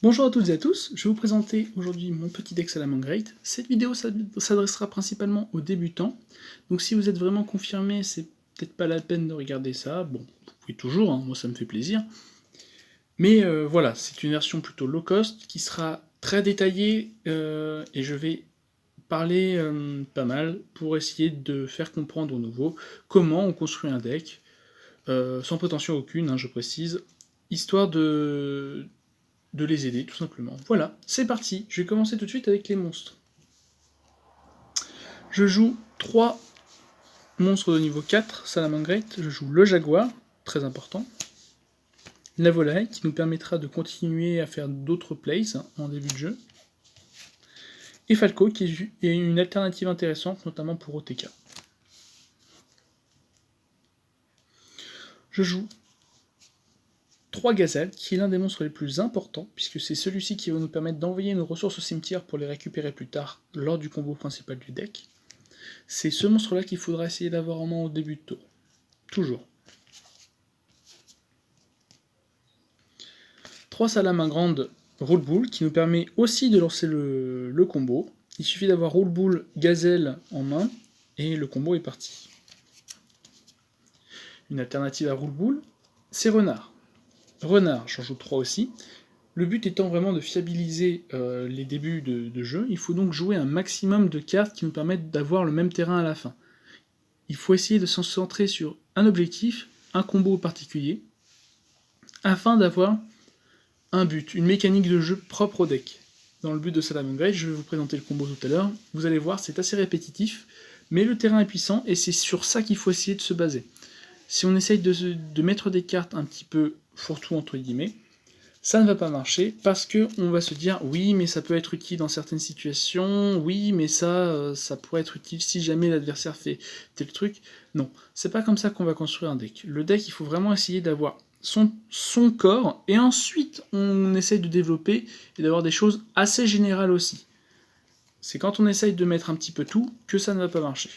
Bonjour à toutes et à tous, je vais vous présenter aujourd'hui mon petit deck Salamangreat. Cette vidéo s'adressera principalement aux débutants, donc si vous êtes vraiment confirmé, c'est peut-être pas la peine de regarder ça. Bon, vous pouvez toujours, hein, moi ça me fait plaisir. Mais voilà, c'est une version plutôt low cost qui sera très détaillée et je vais parler pas mal pour essayer de faire comprendre aux nouveaux comment on construit un deck, sans prétention aucune, hein, je précise, histoire de les aider, tout simplement. Voilà, c'est parti, je vais commencer tout de suite avec les monstres. Je joue 3 monstres de niveau 4, Salamangreat, je joue le jaguar, très important, la volaille, qui nous permettra de continuer à faire d'autres plays en début de jeu, et Falco, qui est une alternative intéressante, notamment pour OTK. Je joue 3 gazelles, qui est l'un des monstres les plus importants, puisque c'est celui-ci qui va nous permettre d'envoyer nos ressources au cimetière pour les récupérer plus tard, lors du combo principal du deck. C'est ce monstre-là qu'il faudra essayer d'avoir en main au début de tour. Toujours. 3 salamandres Roule Boule, qui nous permet aussi de lancer le combo. Il suffit d'avoir Roule Boule Gazelle en main, et le combo est parti. Une alternative à Roule Boule, c'est Renard. Renard, j'en joue 3 aussi. Le but étant vraiment de fiabiliser les débuts de jeu, il faut donc jouer un maximum de cartes qui nous permettent d'avoir le même terrain à la fin. Il faut essayer de se centrer sur un objectif, un combo particulier, afin d'avoir un but, une mécanique de jeu propre au deck. Dans le but de Salamangreat, je vais vous présenter le combo tout à l'heure, vous allez voir, c'est assez répétitif, mais le terrain est puissant, et c'est sur ça qu'il faut essayer de se baser. Si on essaye de mettre des cartes un petit peu fourre-tout entre guillemets, ça ne va pas marcher, parce que on va se dire, oui, mais ça peut être utile dans certaines situations, oui, mais ça pourrait être utile si jamais l'adversaire fait tel truc. Non, c'est pas comme ça qu'on va construire un deck. Le deck, il faut vraiment essayer d'avoir son corps, et ensuite on essaye de développer et d'avoir des choses assez générales aussi. C'est quand on essaye de mettre un petit peu tout que ça ne va pas marcher.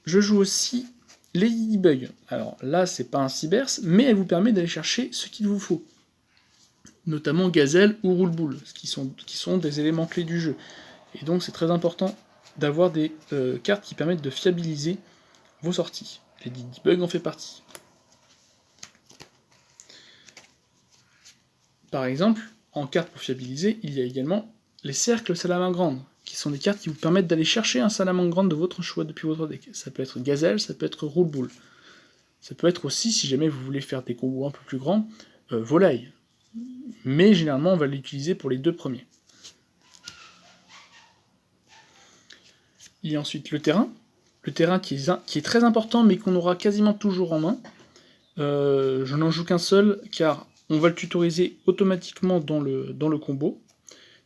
Je joue aussi Ladybug. Alors là, c'est pas un Cyberse, mais elle vous permet d'aller chercher ce qu'il vous faut. Notamment Gazelle ou Roule Boule, qui sont des éléments clés du jeu. Et donc c'est très important d'avoir des cartes qui permettent de fiabiliser vos sorties. Ladybug en fait partie. Par exemple, en carte pour fiabiliser, il y a également les cercles salamandres, qui sont des cartes qui vous permettent d'aller chercher un salamandre de votre choix depuis votre deck. Ça peut être Gazelle, ça peut être Roule Boule. Ça peut être aussi, si jamais vous voulez faire des combos un peu plus grands, Volaille. Mais généralement, on va l'utiliser pour les deux premiers. Il y a ensuite le terrain qui est très important, mais qu'on aura quasiment toujours en main. Je n'en joue qu'un seul, car on va le tutoriser automatiquement dans le combo.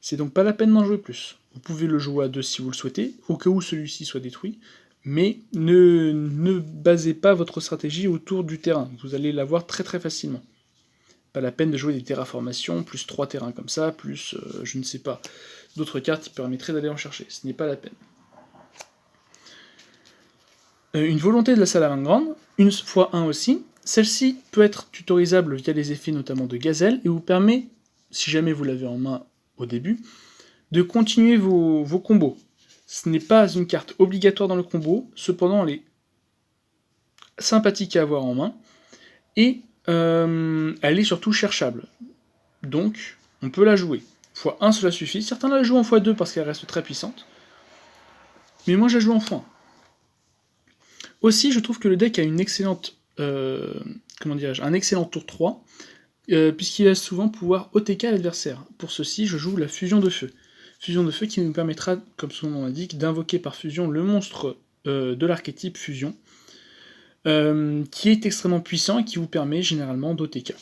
C'est donc pas la peine d'en jouer plus. Vous pouvez le jouer à 2 si vous le souhaitez, au cas où celui-ci soit détruit, mais ne basez pas votre stratégie autour du terrain, vous allez l'avoir très très facilement. Pas la peine de jouer des terraformations, plus 3 terrains comme ça, plus, je ne sais pas, d'autres cartes qui permettraient d'aller en chercher, ce n'est pas la peine. Une volonté de la salamandre, une fois 1 aussi, celle-ci peut être tutorisable via les effets notamment de Gazelle, et vous permet, si jamais vous l'avez en main au début, de continuer vos combos. Ce n'est pas une carte obligatoire dans le combo, cependant elle est sympathique à avoir en main, et elle est surtout cherchable. Donc, on peut la jouer. x1 cela suffit, certains la jouent en x2 parce qu'elle reste très puissante, mais moi je la joue en x1. Aussi, je trouve que le deck a une excellente, un excellent tour 3, puisqu'il va souvent pouvoir OTK l'adversaire. Pour ceci, je joue la fusion de feu. Fusion de feu qui nous permettra, comme son nom l'indique, d'invoquer par fusion le monstre de l'archétype fusion, qui est extrêmement puissant et qui vous permet généralement d'OTK.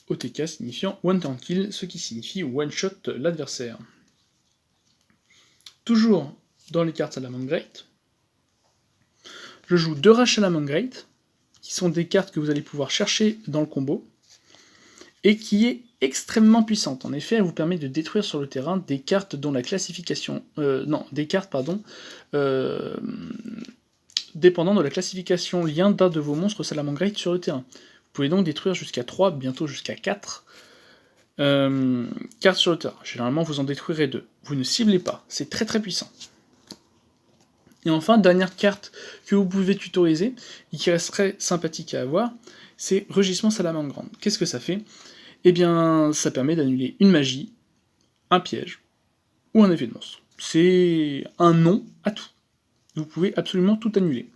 OTK signifiant One Turn Kill, ce qui signifie One Shot l'adversaire. Toujours dans les cartes Salamangreat, je joue 2 Rash Salamangreat, qui sont des cartes que vous allez pouvoir chercher dans le combo, et qui est extrêmement puissante. En effet, elle vous permet de détruire sur le terrain des cartes dont la classification... dépendant de la classification lien d'un de vos monstres Salamangreat sur le terrain. Vous pouvez donc détruire jusqu'à 3, bientôt jusqu'à 4 Carte sur le terrain, généralement vous en détruirez 2. Vous ne ciblez pas, c'est très très puissant. Et enfin, dernière carte que vous pouvez tutoriser, et qui resterait sympathique à avoir, c'est Rugissement Salamandre Grande. Qu'est-ce que ça fait? Eh bien, ça permet d'annuler une magie, un piège, ou un effet de monstre. C'est un non à tout. Vous pouvez absolument tout annuler.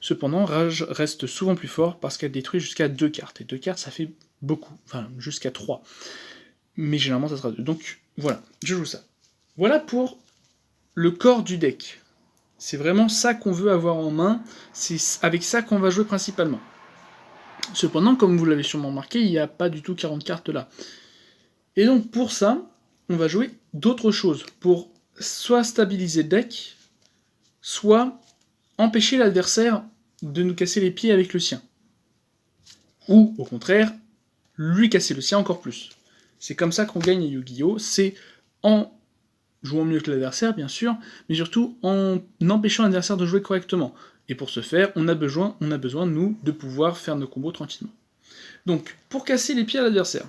Cependant, Rage reste souvent plus fort parce qu'elle détruit jusqu'à 2 cartes. Et 2 cartes, ça fait beaucoup. Enfin, jusqu'à 3. Mais généralement, ça sera 2. Donc, voilà, je joue ça. Voilà pour le corps du deck. C'est vraiment ça qu'on veut avoir en main. C'est avec ça qu'on va jouer principalement. Cependant, comme vous l'avez sûrement remarqué, il n'y a pas du tout 40 cartes là. Et donc, pour ça, on va jouer d'autres choses. Pour soit stabiliser le deck, soit empêcher l'adversaire de nous casser les pieds avec le sien. Ou, au contraire, lui casser le sien encore plus. C'est comme ça qu'on gagne à Yu-Gi-Oh! C'est en jouant mieux que l'adversaire, bien sûr, mais surtout en empêchant l'adversaire de jouer correctement. Et pour ce faire, on a besoin, nous, de pouvoir faire nos combos tranquillement. Donc, pour casser les pieds à l'adversaire,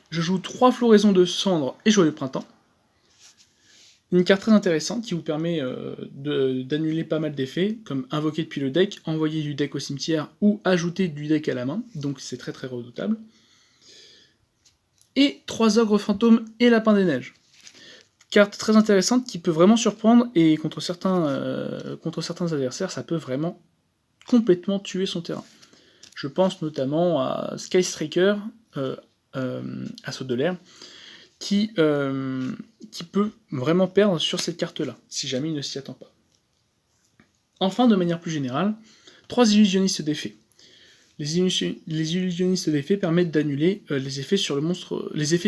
je joue 3 floraisons de cendres et joyeux printemps. Une carte très intéressante qui vous permet d'annuler pas mal d'effets, comme invoquer depuis le deck, envoyer du deck au cimetière ou ajouter du deck à la main, donc c'est très très redoutable. Et 3 ogres fantômes et lapin des neiges. Carte très intéressante qui peut vraiment surprendre et contre certains adversaires, ça peut vraiment complètement tuer son terrain. Je pense notamment à Sky Striker, Assaut de l'air, qui peut vraiment perdre sur cette carte-là, si jamais il ne s'y attend pas. Enfin, de manière plus générale, 3 illusionnistes d'effet. Les illusionnistes d'effet permettent d'annuler les effets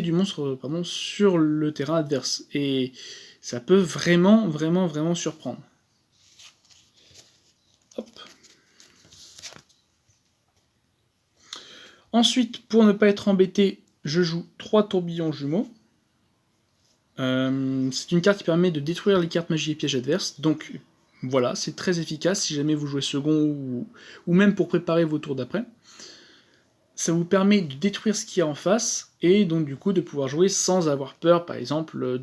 du monstre sur le terrain adverse, et ça peut vraiment surprendre. Hop. Ensuite, pour ne pas être embêté, je joue 3 tourbillons jumeaux. C'est une carte qui permet de détruire les cartes magie et pièges adverses, donc voilà, c'est très efficace si jamais vous jouez second ou même pour préparer vos tours d'après. Ça vous permet de détruire ce qu'il y a en face, et donc du coup de pouvoir jouer sans avoir peur, par exemple,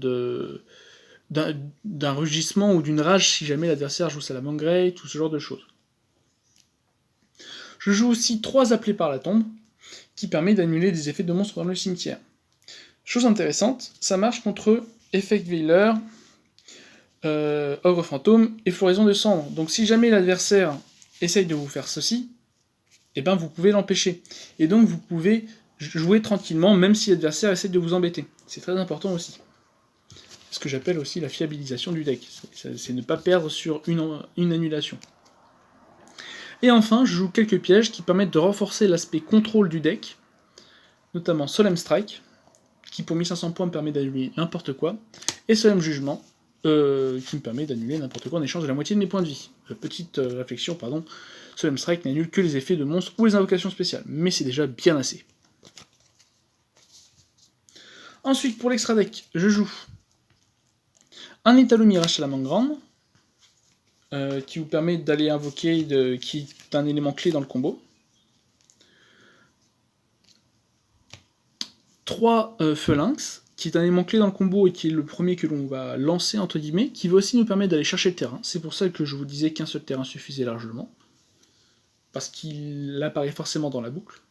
d'un rugissement ou d'une rage si jamais l'adversaire joue Salamandre Grey, tout ce genre de choses. Je joue aussi 3 appelés par la tombe, qui permet d'annuler des effets de monstres dans le cimetière. Chose intéressante, ça marche contre Effect Veiler, Ogre Fantôme et Floraison de Cendres. Donc si jamais l'adversaire essaye de vous faire ceci, et ben vous pouvez l'empêcher. Et donc vous pouvez jouer tranquillement, même si l'adversaire essaye de vous embêter. C'est très important aussi. C'est ce que j'appelle aussi la fiabilisation du deck. C'est ne pas perdre sur une annulation. Et enfin, je joue quelques pièges qui permettent de renforcer l'aspect contrôle du deck, notamment Solemn Strike, qui pour 1500 points me permet d'annuler n'importe quoi, et Solemn Jugement, qui me permet d'annuler n'importe quoi en échange de la moitié de mes points de vie. Petite réflexion, pardon, Solemn Strike n'annule que les effets de monstres ou les invocations spéciales, mais c'est déjà bien assez. Ensuite, pour l'extra deck, je joue un Italo Mirage Salamandre Grande, qui vous permet d'aller invoquer, qui est un élément clé dans le combo. 3 Phalanx, qui est un élément clé dans le combo et qui est le premier que l'on va lancer, entre guillemets, qui va aussi nous permettre d'aller chercher le terrain. C'est pour ça que je vous disais qu'un seul terrain suffisait largement, parce qu'il apparaît forcément dans la boucle.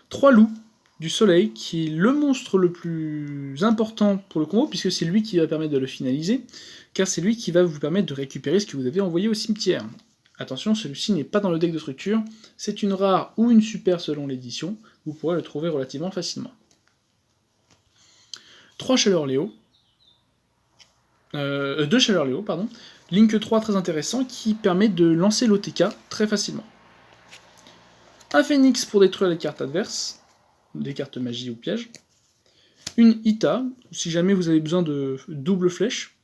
3 loups du soleil, qui est le monstre le plus important pour le combo, puisque c'est lui qui va permettre de le finaliser, car c'est lui qui va vous permettre de récupérer ce que vous avez envoyé au cimetière. Attention, celui-ci n'est pas dans le deck de structure, c'est une rare ou une super selon l'édition, vous pourrez le trouver relativement facilement. 2 Chaleurs Léo, pardon. Link 3 très intéressant qui permet de lancer l'OTK très facilement. Un Phénix pour détruire les cartes adverses, des cartes magie ou pièges. Une Ita, si jamais vous avez besoin de double flèche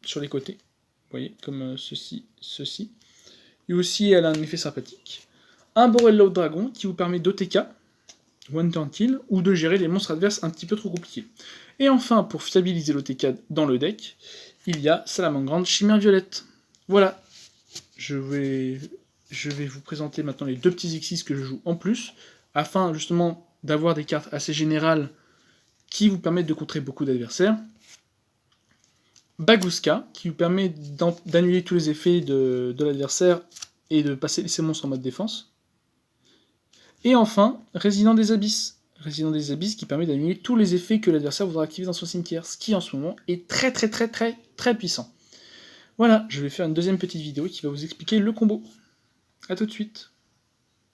sur les côtés. Vous voyez, comme ceci. Et aussi, elle a un effet sympathique. Un Borreload Dragon qui vous permet d'OTK, One Turn Kill, ou de gérer les monstres adverses un petit peu trop compliqués. Et enfin, pour fiabiliser l'OTK dans le deck, il y a Salamandre Grande Chimère Violette. Voilà. Je vais vous présenter maintenant les 2 petits Xyz que je joue en plus, afin justement d'avoir des cartes assez générales qui vous permettent de contrer beaucoup d'adversaires. Bagouska, qui vous permet d'annuler tous les effets de l'adversaire et de passer ses monstres en mode défense. Et enfin, Résident des Abysses. Résident des Abysses qui permet d'annuler tous les effets que l'adversaire voudra activer dans son cimetière, ce qui en ce moment est très puissant. Voilà, je vais faire une deuxième petite vidéo qui va vous expliquer le combo. A tout de suite.